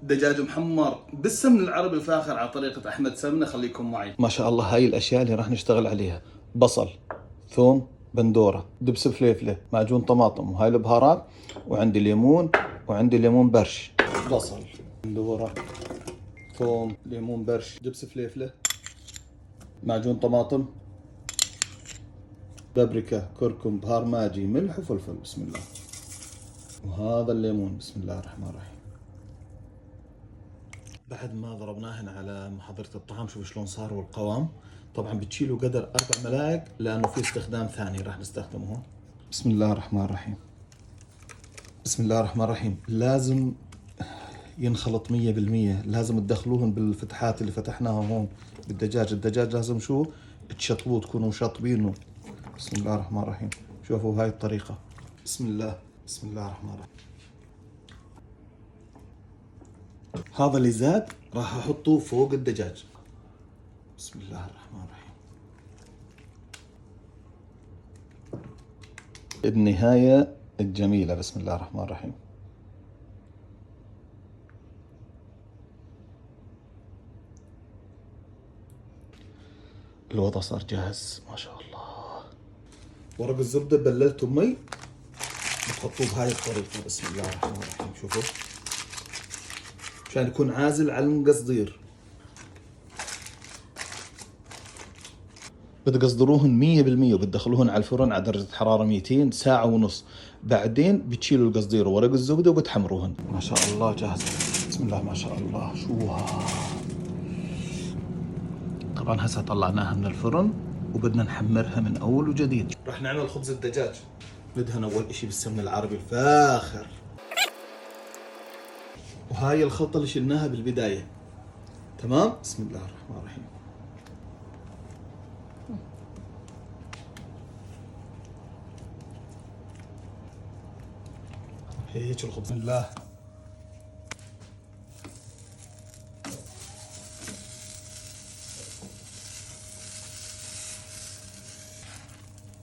دجاج محمر بالسمن العربي الفاخر على طريقة أحمد سمنة. خليكم معي. ما شاء الله هاي الأشياء اللي راح نشتغل عليها: بصل، ثوم، بندورة، دبس فليفلة، معجون طماطم، وهاي البهارات، وعندي ليمون، وعندي ليمون برش. بصل، بندورة، ثوم، ليمون برش، دبس فليفلة، معجون طماطم، بابريكا، كركم، بهار ماجي، ملح وفلفل. بسم الله. وهذا الليمون. بسم الله الرحمن الرحيم. بعد ما ضربناهن على محضرة الطعام، شوف شلون صار والقوام. طبعا بتشيلوا قدر 4 ملاعق لانه في استخدام ثاني راح نستخدمه هون. بسم الله الرحمن الرحيم. بسم الله الرحمن الرحيم. لازم ينخلط 100%. لازم تدخلوهن بالفتحات اللي فتحناها هون بالدجاج. الدجاج لازم شو تشطبوه، تكونوا شاطبينه. بسم الله الرحمن الرحيم. شوفوا هاي الطريقة. بسم الله. بسم الله الرحمن الرحيم. هذا اللي زاد راح احطه فوق الدجاج. بسم الله الرحمن الرحيم. النهاية الجميلة. بسم الله الرحمن الرحيم. الوضع صار جاهز ما شاء الله. ورق الزبدة بللته بمي، بتحطوه بهاي الطريقة. بسم الله الرحمن الرحيم. شوفوا مشان يكون عازل على المقصدير. بتقصدروهن 100% وبتدخلوهن على الفرن على درجة حرارة 200 ساعة ونص. بعدين بتشيلوا القصدير وورق الزبدة وبتحمروهن. ما شاء الله جاهزة. بسم الله ما شاء الله. شو طبعا هسه طلعناها من الفرن وبدنا نحمرها من اول وجديد. راح نعمل خبز الدجاج. ندهن اول اشي بالسمن العربي الفاخر. وهاي الخلطة اللي شلناها بالبداية. تمام. بسم الله الرحمن الرحيم. هيك الخبز. بسم الله.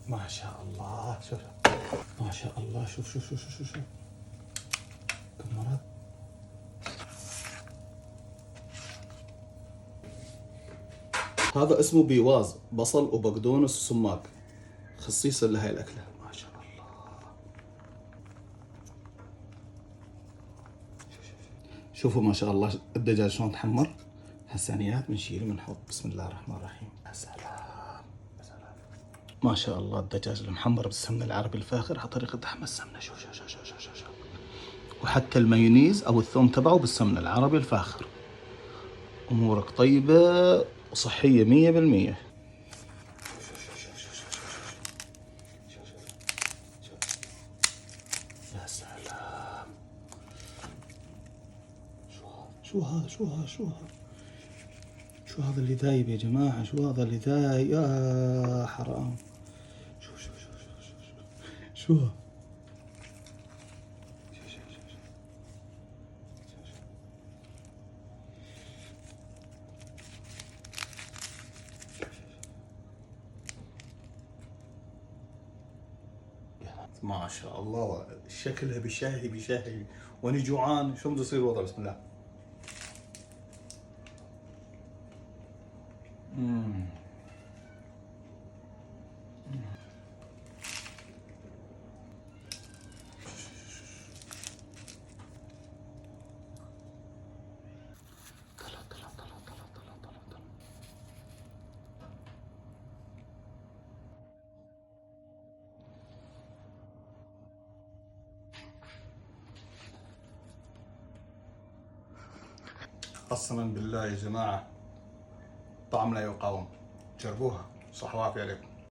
ما شاء الله. شوف ما شاء الله. شوف شوف شوف شوف شوف كمرات. هذا اسمه بيواز، بصل وبقدونس وسماق، خصيصا لهي الأكلة. ما شاء الله. شوفوا ما شاء الله الدجاج شلون تحمر. هالثانيات بنشيل بنحط. بسم الله الرحمن الرحيم. يا سلام يا سلام. ما شاء الله الدجاج المحمر بالسمن العربي الفاخر على طريقة أحمد سمنة. شوف شوف شوف شوف شوف شوف. وحتى المايونيز أو الثوم تبعه بالسمن العربي الفاخر. أمورك طيبة وصحية 100%. يا سلام. شو هذا شو هذا شو هذا شو هذا اللي ذايب يا جماعة. شو هذا اللي ذايب يا حرام. شو شو شو شو شو شو ما شاء الله شكلها بشهي بشهي. وانا جوعان. شو بده يصير الوضع. بسم الله. قسما بالله يا جماعة طعم لا يقاوم. جربوها. صح وعافية عليكم.